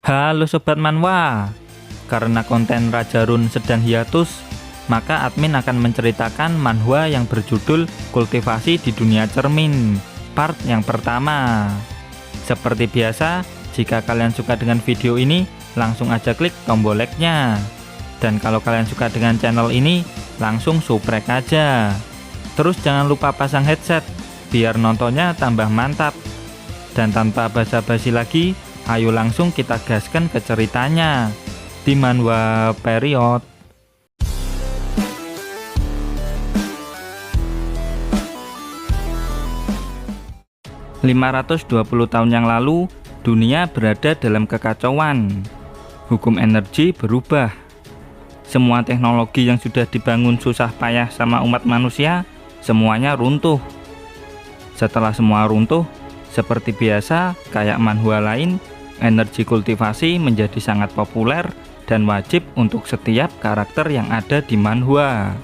Halo Sobat Manhwa, karena konten Raja Rune sedang hiatus, maka admin akan menceritakan manhwa yang berjudul Kultivasi di Dunia Cermin, part yang pertama. Seperti biasa, jika kalian suka dengan video ini, langsung aja klik tombol like-nya. Dan kalau kalian suka dengan channel ini, langsung subrek aja. Terus jangan lupa pasang headset, biar nontonnya tambah mantap. Dan tanpa basa-basi lagi, ayo langsung kita gaskan ke ceritanya di manhwa period. ...520 tahun yang lalu, dunia berada dalam kekacauan. Hukum energi berubah. Semua teknologi yang sudah dibangun susah payah sama umat manusia, semuanya runtuh. Setelah semua runtuh, seperti biasa, kayak manhwa lain, energi kultivasi menjadi sangat populer dan wajib untuk setiap karakter yang ada di manhwa.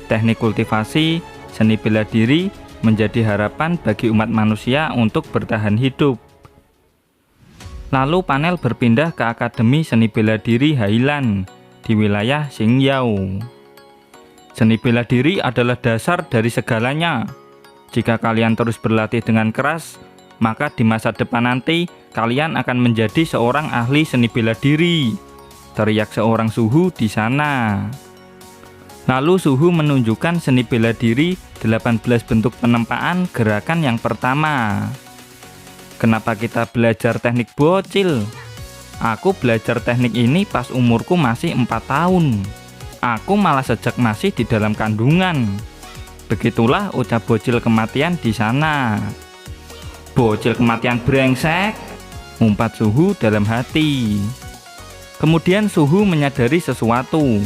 Teknik kultivasi, seni bela diri, menjadi harapan bagi umat manusia untuk bertahan hidup. Lalu panel berpindah ke Akademi Seni Bela Diri Hailan di wilayah Xingyao. Seni bela diri adalah dasar dari segalanya. Jika kalian terus berlatih dengan keras, maka di masa depan nanti kalian akan menjadi seorang ahli seni bela diri, teriak seorang suhu di sana. Lalu suhu menunjukkan seni bela diri 18 bentuk penempaan gerakan yang pertama. Kenapa kita belajar teknik bocil? Aku belajar teknik ini pas umurku masih 4 tahun. Aku malah sejak masih di dalam kandungan. Begitulah ucap bocil kematian di sana. Bocil kematian brengsek, umpat suhu dalam hati. Kemudian suhu menyadari sesuatu.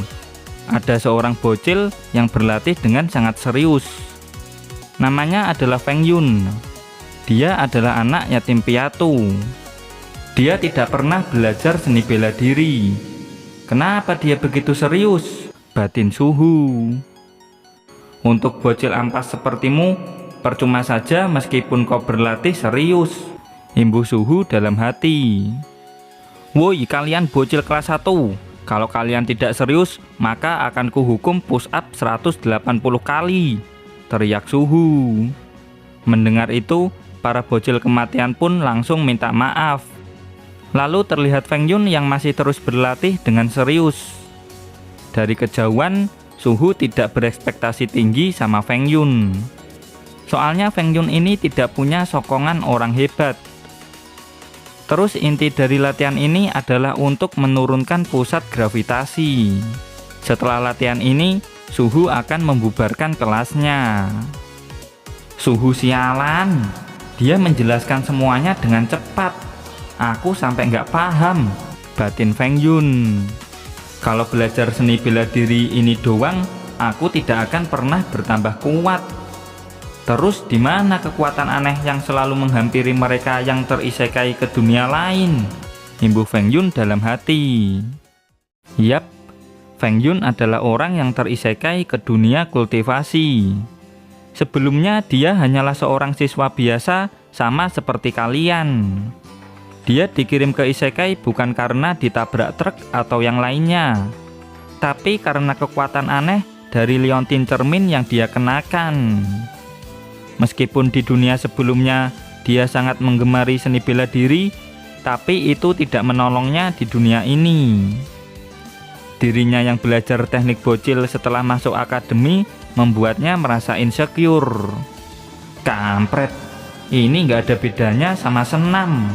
Ada seorang bocil yang berlatih dengan sangat serius. Namanya adalah Feng Yun. Dia adalah anak yatim piatu. Dia tidak pernah belajar seni bela diri. Kenapa dia begitu serius? Batin suhu. Untuk bocil ampas sepertimu, percuma saja meskipun kau berlatih serius, imbuh suhu dalam hati. Woi kalian bocil kelas 1, kalau kalian tidak serius, maka akan kuhukum push up 180 kali, teriak suhu. Mendengar itu, para bocil kematian pun langsung minta maaf. Lalu terlihat Feng Yun yang masih terus berlatih dengan serius. Dari kejauhan, suhu tidak berekspektasi tinggi sama Feng Yun. Soalnya Feng Yun ini tidak punya sokongan orang hebat. Terus inti dari latihan ini adalah untuk menurunkan pusat gravitasi. Setelah latihan ini, suhu akan membubarkan kelasnya. Suhu sialan, dia menjelaskan semuanya dengan cepat. Aku sampai nggak paham, batin Feng Yun. Kalau belajar seni bela diri ini doang, aku tidak akan pernah bertambah kuat. Terus di mana kekuatan aneh yang selalu menghampiri mereka yang terisekai ke dunia lain? Imbuh Feng Yun dalam hati. Yap, Feng Yun adalah orang yang terisekai ke dunia kultivasi. Sebelumnya dia hanyalah seorang siswa biasa sama seperti kalian. Dia dikirim ke isekai bukan karena ditabrak truk atau yang lainnya, tapi karena kekuatan aneh dari liontin cermin yang dia kenakan. Meskipun di dunia sebelumnya dia sangat menggemari seni bela diri, tapi itu tidak menolongnya di dunia ini. Dirinya yang belajar teknik bocil setelah masuk akademi membuatnya merasa insecure. Kampret, ini nggak ada bedanya sama senam.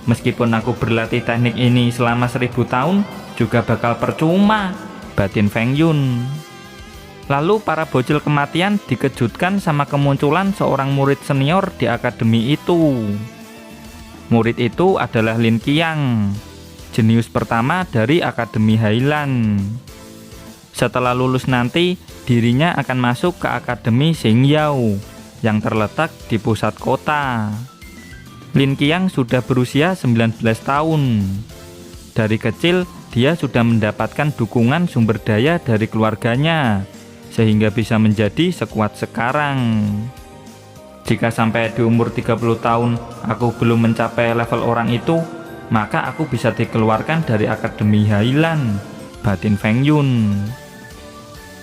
Meskipun aku berlatih teknik ini selama 1000 tahun, juga bakal percuma, batin Feng Yun. Lalu para bocil kematian dikejutkan sama kemunculan seorang murid senior di akademi itu. Murid itu adalah Lin Qiang, jenius pertama dari Akademi Hailan. Setelah lulus nanti, dirinya akan masuk ke Akademi Xingyao yang terletak di pusat kota. Lin Qiang sudah berusia 19 tahun. Dari kecil, dia sudah mendapatkan dukungan sumber daya dari keluarganya, sehingga bisa menjadi sekuat sekarang. Jika sampai di umur 30 tahun aku belum mencapai level orang itu, maka aku bisa dikeluarkan dari Akademi Hailan, batin Feng Yun.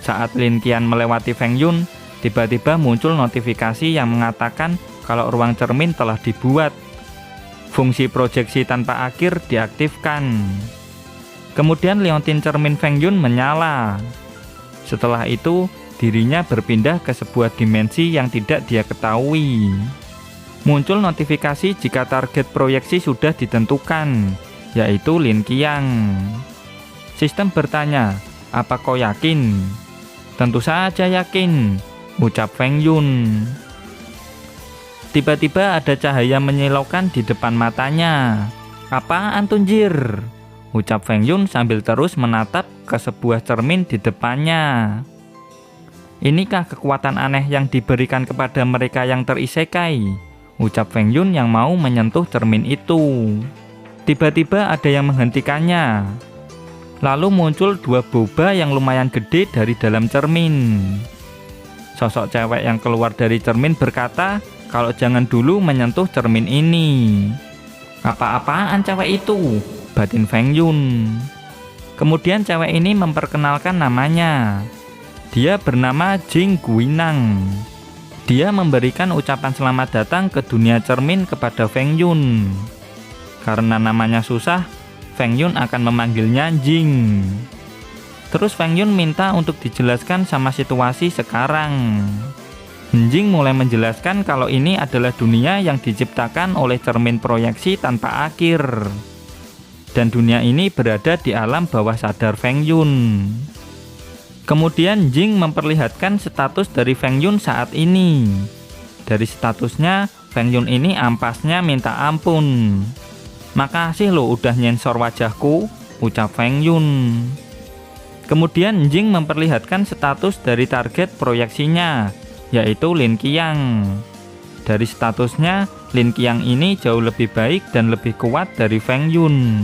Saat Lin Qiang melewati Feng Yun, tiba-tiba muncul notifikasi yang mengatakan kalau ruang cermin telah dibuat. Fungsi proyeksi tanpa akhir diaktifkan. Kemudian liontin cermin Feng Yun menyala. Setelah itu, dirinya berpindah ke sebuah dimensi yang tidak dia ketahui. Muncul notifikasi jika target proyeksi sudah ditentukan, yaitu Lin Qiang. Sistem bertanya, "Apa kau yakin?" "Tentu saja yakin," ucap Feng Yun. Tiba-tiba ada cahaya menyilaukan di depan matanya. "Apaan tunjir?" ucap Feng Yun sambil terus menatap ke sebuah cermin di depannya. "Inikah kekuatan aneh yang diberikan kepada mereka yang terisekai?" ucap Feng Yun yang mau menyentuh cermin itu. Tiba-tiba ada yang menghentikannya. Lalu muncul dua boba yang lumayan gede dari dalam cermin. Sosok cewek yang keluar dari cermin berkata kalau jangan dulu menyentuh cermin ini. "Apa-apaan cewek itu?" batin Feng Yun. Kemudian cewek ini memperkenalkan namanya. Dia bernama Jing Guinang. Dia memberikan ucapan selamat datang ke dunia cermin kepada Feng Yun. Karena namanya susah, Feng Yun akan memanggilnya Jing. Terus Feng Yun minta untuk dijelaskan sama situasi sekarang. Jing mulai menjelaskan kalau ini adalah dunia yang diciptakan oleh cermin proyeksi tanpa akhir. Dan dunia ini berada di alam bawah sadar Feng Yun. Kemudian Jing memperlihatkan status dari Feng Yun saat ini. Dari statusnya, Feng Yun ini ampasnya minta ampun. "Makasih lo udah nyensor wajahku," ucap Feng Yun. Kemudian Jing memperlihatkan status dari target proyeksinya, yaitu Lin Qiang. Dari statusnya, Lin Qiang ini jauh lebih baik dan lebih kuat dari Feng Yun.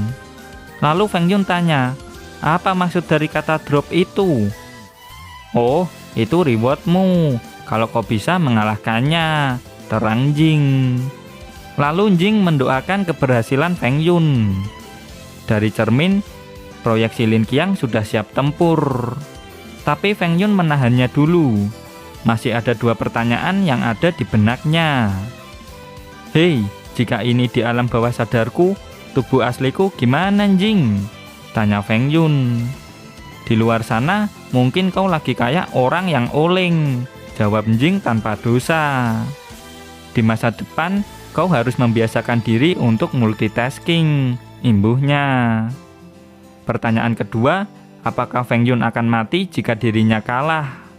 Lalu Feng Yun tanya, "Apa maksud dari kata drop itu?" "Oh, itu rewardmu kalau kau bisa mengalahkannya," terang Jing. Lalu Jing mendoakan keberhasilan Feng Yun. Dari cermin, proyeksi Lin Qiang sudah siap tempur. Tapi Feng Yun menahannya dulu. Masih ada dua pertanyaan yang ada di benaknya. "Hei, jika ini di alam bawah sadarku, tubuh asliku gimana Jing?" tanya Feng Yun. "Di luar sana, mungkin kau lagi kayak orang yang oleng," jawab Jing tanpa dosa. "Di masa depan, kau harus membiasakan diri untuk multitasking," imbuhnya. Pertanyaan kedua, apakah Feng Yun akan mati jika dirinya kalah?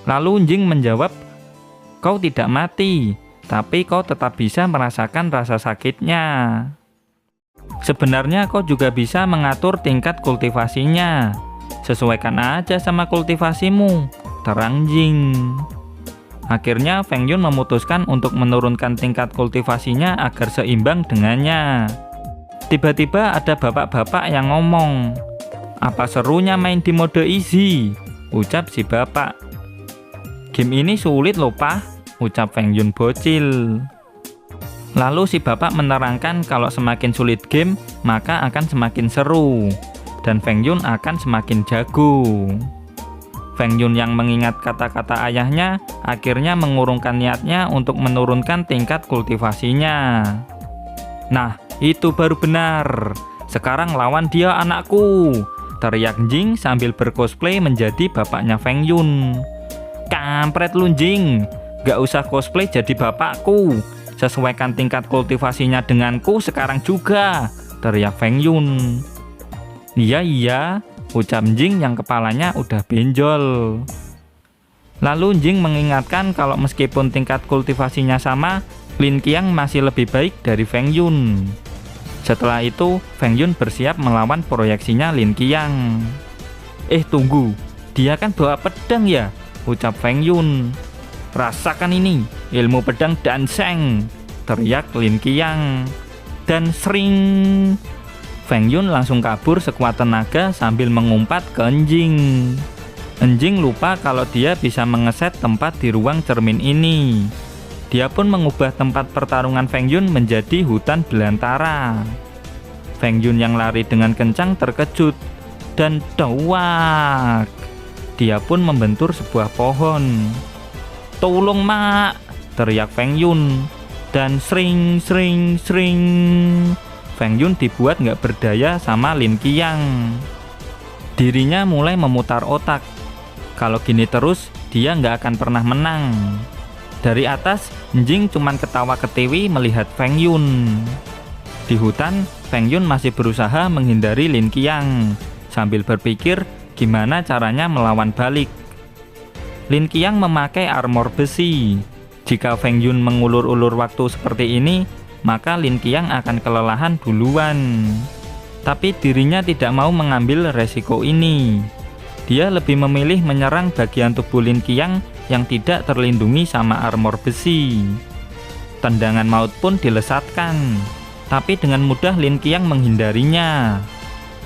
Lalu Jing menjawab, "Kau tidak mati, tapi kau tetap bisa merasakan rasa sakitnya. Sebenarnya kau juga bisa mengatur tingkat kultivasinya. Sesuaikan aja sama kultivasimu," terang Jing. Akhirnya Feng Yun memutuskan untuk menurunkan tingkat kultivasinya agar seimbang dengannya. Tiba-tiba ada bapak-bapak yang ngomong, "Apa serunya main di mode easy?" ucap si bapak. "Game ini sulit loh Pak," ucap Feng Yun bocil. Lalu si bapak menerangkan kalau semakin sulit game, maka akan semakin seru, dan Feng Yun akan semakin jago. Feng Yun yang mengingat kata-kata ayahnya akhirnya mengurungkan niatnya untuk menurunkan tingkat kultivasinya. "Nah, itu baru benar. Sekarang lawan dia anakku," teriak Jing sambil bercosplay menjadi bapaknya Feng Yun. "Kampret lu Jing, gak usah cosplay jadi bapakku. Sesuaikan tingkat kultivasinya denganku sekarang juga," teriak Feng Yun. Iya, ucap Jing yang kepalanya udah benjol. Lalu Jing mengingatkan kalau meskipun tingkat kultivasinya sama, Lin Qiang masih lebih baik dari Feng Yun. Setelah itu, Feng Yun bersiap melawan proyeksinya Lin Qiang. Tunggu, dia kan bawa pedang ya?" ucap Feng Yun. "Rasakan ini, ilmu pedang danseng," teriak Lin Qiang. Dan sering, Feng Yun langsung kabur sekuat tenaga sambil mengumpat ke Jing. Jing lupa kalau dia bisa mengeset tempat di ruang cermin ini. Dia pun mengubah tempat pertarungan Feng Yun menjadi hutan belantara. Feng Yun yang lari dengan kencang terkejut dan dawak. Dia pun membentur sebuah pohon. "Tolong, Mak!" teriak Feng Yun. Dan sring sring sring, Feng Yun dibuat nggak berdaya sama Lin Qiang. Dirinya mulai memutar otak. Kalau gini terus, dia nggak akan pernah menang. Dari atas, Jing cuman ketawa ketiwi melihat Feng Yun. Di hutan, Feng Yun masih berusaha menghindari Lin Qiang sambil berpikir gimana caranya melawan balik. Lin Qiang memakai armor besi. Jika Feng Yun mengulur-ulur waktu seperti ini, maka Lin Qiang akan kelelahan duluan. Tapi dirinya tidak mau mengambil resiko ini. Dia lebih memilih menyerang bagian tubuh Lin Qiang yang tidak terlindungi sama armor besi. Tendangan maut pun dilesatkan, tapi dengan mudah Lin Qiang menghindarinya.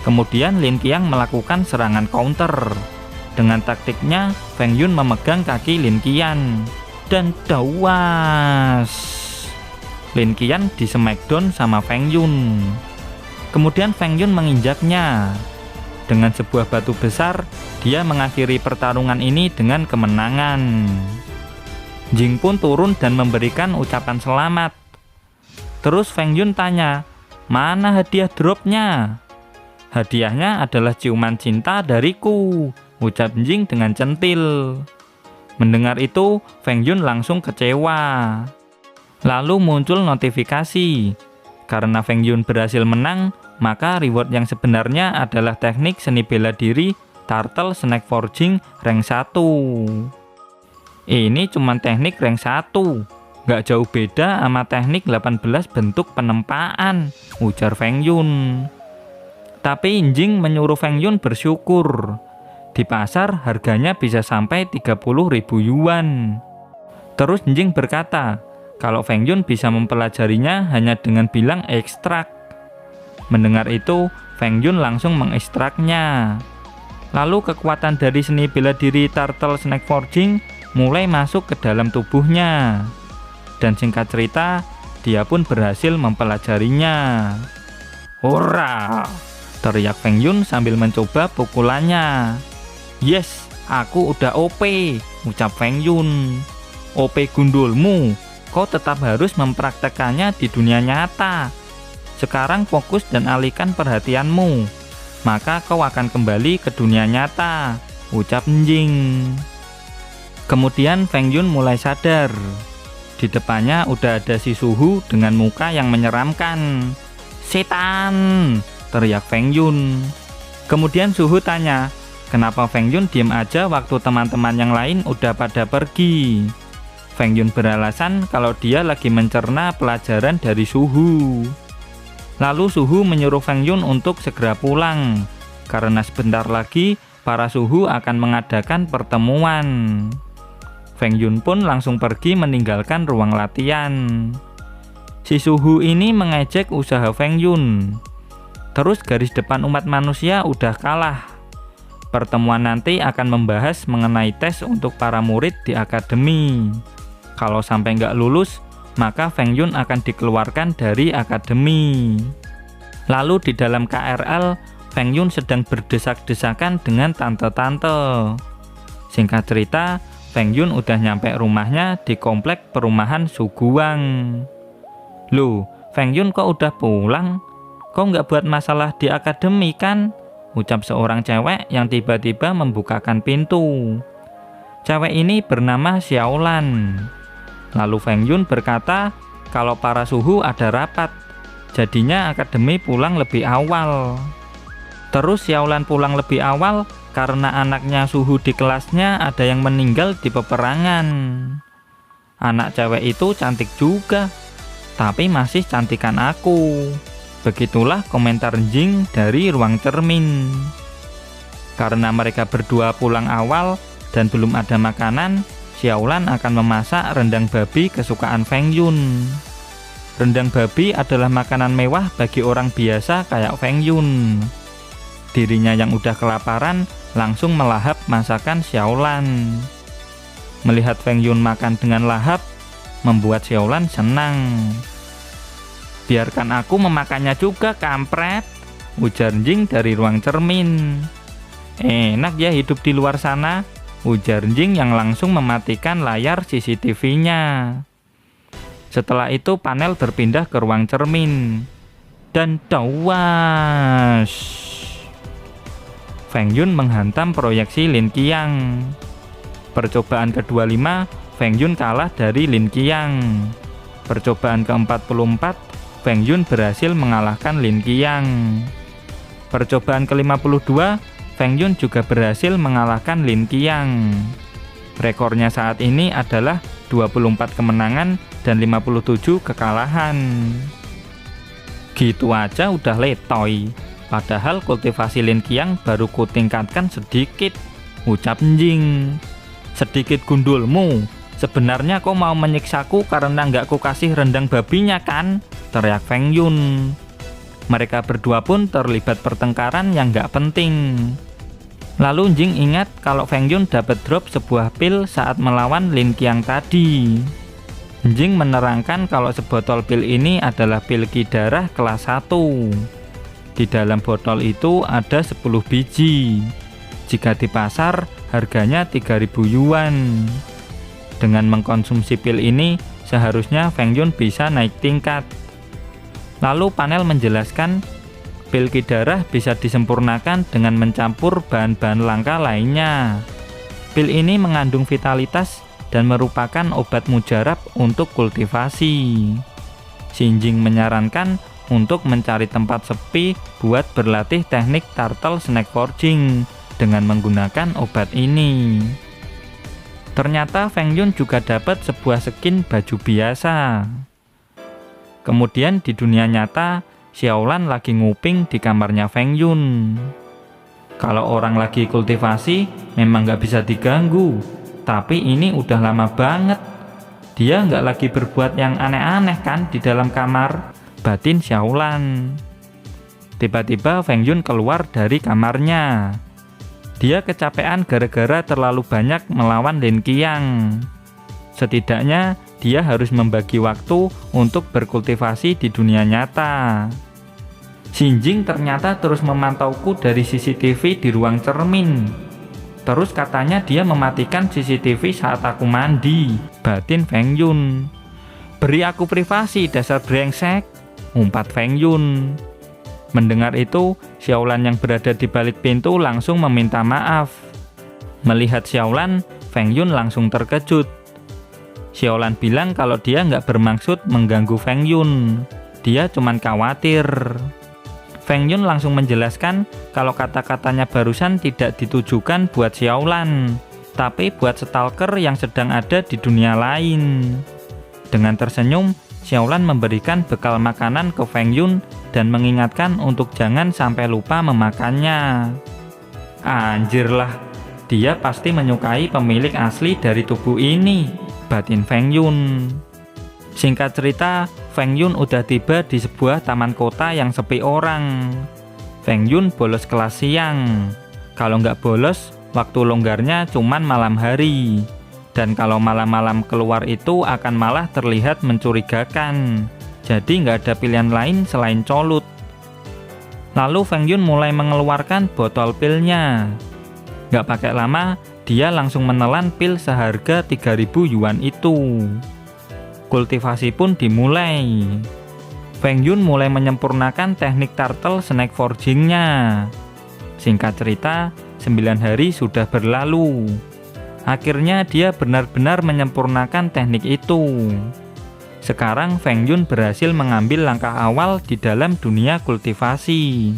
Kemudian Lin Qiang melakukan serangan counter. Dengan taktiknya, Feng Yun memegang kaki Lin Qiang dan dawas. Lin Qiang di smackdown sama Feng Yun. Kemudian Feng Yun menginjaknya. Dengan sebuah batu besar, dia mengakhiri pertarungan ini dengan kemenangan. Jing pun turun dan memberikan ucapan selamat. Terus Feng Yun tanya, "Mana hadiah dropnya?" "Hadiahnya adalah ciuman cinta dariku," ucap Jing dengan centil. Mendengar itu, Feng Yun langsung kecewa. Lalu muncul notifikasi. Karena Feng Yun berhasil menang, maka reward yang sebenarnya adalah teknik seni bela diri Turtle Snake Forging rank 1. Ini cuma teknik rank 1, nggak jauh beda sama teknik 18 bentuk penempaan, ujar Feng Yun. Tapi Jing menyuruh Feng Yun bersyukur. Di pasar harganya bisa sampai 30.000 yuan. Terus Jing berkata, kalau Feng Yun bisa mempelajarinya hanya dengan bilang ekstrak. Mendengar itu, Feng Yun langsung mengekstraknya. Lalu kekuatan dari seni bela diri Turtle Snake Forging mulai masuk ke dalam tubuhnya. Dan singkat cerita, dia pun berhasil mempelajarinya. "Hurra!" teriak Feng Yun sambil mencoba pukulannya. "Yes, aku udah OP," ucap Feng Yun. "OP gundulmu, kau tetap harus mempraktekannya di dunia nyata. Sekarang fokus dan alihkan perhatianmu, maka kau akan kembali ke dunia nyata," ucap Jing. Kemudian Feng Yun mulai sadar. Di depannya udah ada si Suhu dengan muka yang menyeramkan. "Setan!" teriak Feng Yun. Kemudian Suhu tanya, kenapa Feng Yun diam aja waktu teman-teman yang lain udah pada pergi. Feng Yun beralasan kalau dia lagi mencerna pelajaran dari Suhu. Lalu Suhu menyuruh Feng Yun untuk segera pulang, karena sebentar lagi para Suhu akan mengadakan pertemuan. Feng Yun pun langsung pergi meninggalkan ruang latihan. Si Suhu ini mengejek usaha Feng Yun. Terus garis depan umat manusia udah kalah. Pertemuan nanti akan membahas mengenai tes untuk para murid di akademi. Kalau sampai nggak lulus, maka Feng Yun akan dikeluarkan dari akademi. Lalu di dalam KRL, Feng Yun sedang berdesak-desakan dengan tante-tante. Singkat cerita, Feng Yun udah nyampe rumahnya di komplek perumahan Suguang. "Loh, Feng Yun kok udah pulang? Kok nggak buat masalah di akademi kan?" ucap seorang cewek yang tiba-tiba membukakan pintu. Cewek ini bernama Xiaolan. Lalu Feng Yun berkata kalau para Suhu ada rapat, jadinya akademi pulang lebih awal. Terus Xiaolan pulang lebih awal karena anaknya Suhu di kelasnya ada yang meninggal di peperangan. Anak cewek itu cantik juga, tapi masih cantikan aku. Begitulah komentar Jing dari ruang cermin. Karena mereka berdua pulang awal dan belum ada makanan, Xiaolan akan memasak rendang babi kesukaan Feng Yun. Rendang babi adalah makanan mewah bagi orang biasa kayak Feng Yun. Dirinya yang udah kelaparan langsung melahap masakan Xiaolan. Melihat Feng Yun makan dengan lahap, membuat Xiaolan senang. Biarkan aku memakannya juga, kampret, ujar Jing dari ruang cermin. Enak ya hidup di luar sana, ujar Jing yang langsung mematikan layar CCTV-nya. Setelah itu panel berpindah ke ruang cermin. Dan tawas, Feng Yun menghantam proyeksi Lin Qiang. Percobaan ke-25, Feng Yun kalah dari Lin Qiang. Percobaan ke-44, Feng Yun berhasil mengalahkan Lin Qiang. Percobaan ke-52, Feng Yun juga berhasil mengalahkan Lin Qiang. Rekornya saat ini adalah 24 kemenangan dan 57 kekalahan. Gitu aja udah letoy. Padahal kultivasi Lin Qiang baru kutingkatkan sedikit, ucap Jing. Sedikit gundulmu, sebenarnya kau mau menyiksaku karena nggak ku kasih rendang babinya kan? Teriak Feng Yun. Mereka berdua pun terlibat pertengkaran yang nggak penting. Lalu Jing ingat kalau Feng Yun dapat drop sebuah pil saat melawan Lin Qiang tadi. Jing menerangkan kalau sebotol pil ini adalah pil Qi darah kelas 1. Di dalam botol itu ada 10 biji. Jika di pasar, harganya 3.000 yuan. Dengan mengkonsumsi pil ini, seharusnya Feng Yun bisa naik tingkat. Lalu panel menjelaskan, pil Qi darah bisa disempurnakan dengan mencampur bahan-bahan langka lainnya. Pil ini mengandung vitalitas dan merupakan obat mujarab untuk kultivasi. Jing menyarankan untuk mencari tempat sepi buat berlatih teknik turtle snake forging dengan menggunakan obat ini. Ternyata Feng Yun juga dapat sebuah skin baju biasa. Kemudian di dunia nyata, Xiaolan lagi nguping di kamarnya Feng Yun. Kalau orang lagi kultivasi memang nggak bisa diganggu, tapi ini udah lama banget. Dia nggak lagi berbuat yang aneh-aneh kan di dalam kamar, batin Xiaolan. Tiba-tiba Feng Yun keluar dari kamarnya. Dia kecapean gara-gara terlalu banyak melawan Lin Qiang. Setidaknya dia harus membagi waktu untuk berkultivasi di dunia nyata. Jing ternyata terus memantauku dari CCTV di ruang cermin. Terus katanya dia mematikan CCTV saat aku mandi, batin Feng Yun. Beri aku privasi, dasar brengsek, umpat Feng Yun. Mendengar itu, Xiaolan yang berada di balik pintu langsung meminta maaf. Melihat Xiaolan, Feng Yun langsung terkejut. Xiaolan bilang kalau dia nggak bermaksud mengganggu Feng Yun. Dia cuman khawatir. Feng Yun langsung menjelaskan kalau kata-katanya barusan tidak ditujukan buat Xiaolan, tapi buat stalker yang sedang ada di dunia lain. Dengan tersenyum, Xiaolan memberikan bekal makanan ke Feng Yun dan mengingatkan untuk jangan sampai lupa memakannya. Anjir lah, dia pasti menyukai pemilik asli dari tubuh ini, batin Feng Yun. Singkat cerita, Feng Yun udah tiba di sebuah taman kota yang sepi orang. Feng Yun bolos kelas siang. Kalau nggak bolos, waktu longgarnya cuman malam hari. Dan kalau malam-malam keluar itu akan malah terlihat mencurigakan. Jadi nggak ada pilihan lain selain colut. Lalu Feng Yun mulai mengeluarkan botol pilnya. Nggak pakai lama, dia langsung menelan pil seharga 3.000 yuan itu. Kultivasi pun dimulai. Feng Yun mulai menyempurnakan teknik turtle snake forging-nya. Singkat cerita, 9 hari sudah berlalu. Akhirnya dia benar-benar menyempurnakan teknik itu. Sekarang Feng Yun berhasil mengambil langkah awal di dalam dunia kultivasi.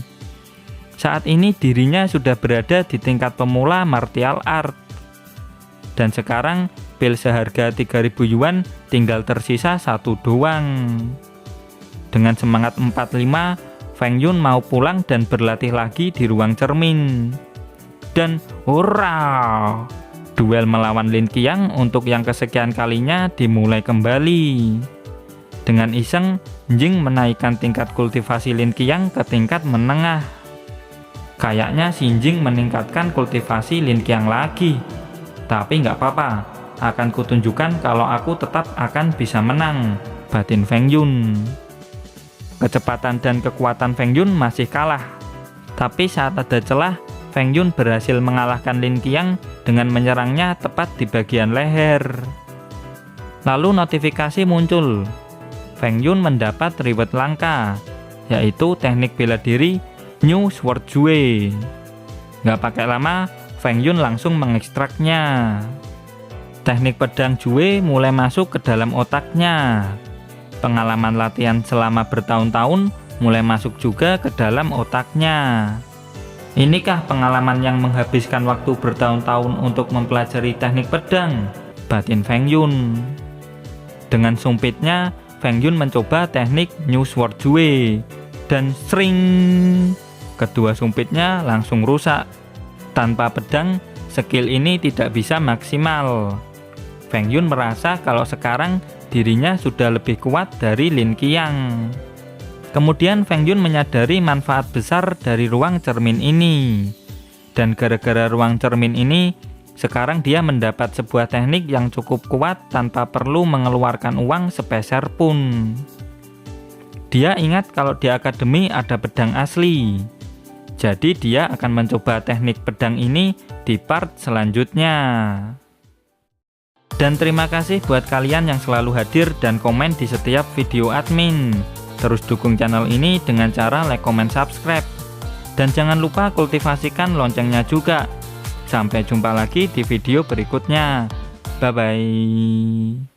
Saat ini dirinya sudah berada di tingkat pemula martial art. Dan sekarang pil seharga 3.000 yuan tinggal tersisa 1 doang. Dengan semangat 45, Feng Yun mau pulang dan berlatih lagi di ruang cermin. Dan hurra! Duel melawan Lin Qiang untuk yang kesekian kalinya dimulai kembali. Dengan iseng, Jing menaikkan tingkat kultivasi Lin Qiang ke tingkat menengah. Kayaknya si Jing meningkatkan kultivasi Lin Qiang lagi. Tapi nggak apa-apa, akan kutunjukkan kalau aku tetap akan bisa menang, batin Feng Yun. Kecepatan dan kekuatan Feng Yun masih kalah. Tapi saat ada celah, Feng Yun berhasil mengalahkan Lin Qiang dengan menyerangnya tepat di bagian leher. Lalu notifikasi muncul. Feng Yun mendapat reward langka, yaitu teknik bela diri New Sword Jue. Nggak pakai lama, Feng Yun langsung mengekstraknya. Teknik pedang Jue mulai masuk ke dalam otaknya. Pengalaman latihan selama bertahun-tahun mulai masuk juga ke dalam otaknya. Inikah pengalaman yang menghabiskan waktu bertahun-tahun untuk mempelajari teknik pedang? Batin Feng Yun. Dengan sumpitnya, Feng Yun mencoba teknik New Sword Jue. Dan sring, kedua sumpitnya langsung rusak. Tanpa pedang, skill ini tidak bisa maksimal. Feng Yun merasa kalau sekarang dirinya sudah lebih kuat dari Lin Qiang. Kemudian Feng Yun menyadari manfaat besar dari ruang cermin ini. Dan gara-gara ruang cermin ini, sekarang dia mendapat sebuah teknik yang cukup kuat tanpa perlu mengeluarkan uang sepeser pun. Dia ingat kalau di akademi ada pedang asli. Jadi dia akan mencoba teknik pedang ini di part selanjutnya. Dan terima kasih buat kalian yang selalu hadir dan komen di setiap video admin. Terus dukung channel ini dengan cara like, comment, subscribe. Dan jangan lupa kultivasikan loncengnya juga. Sampai jumpa lagi di video berikutnya. Bye-bye.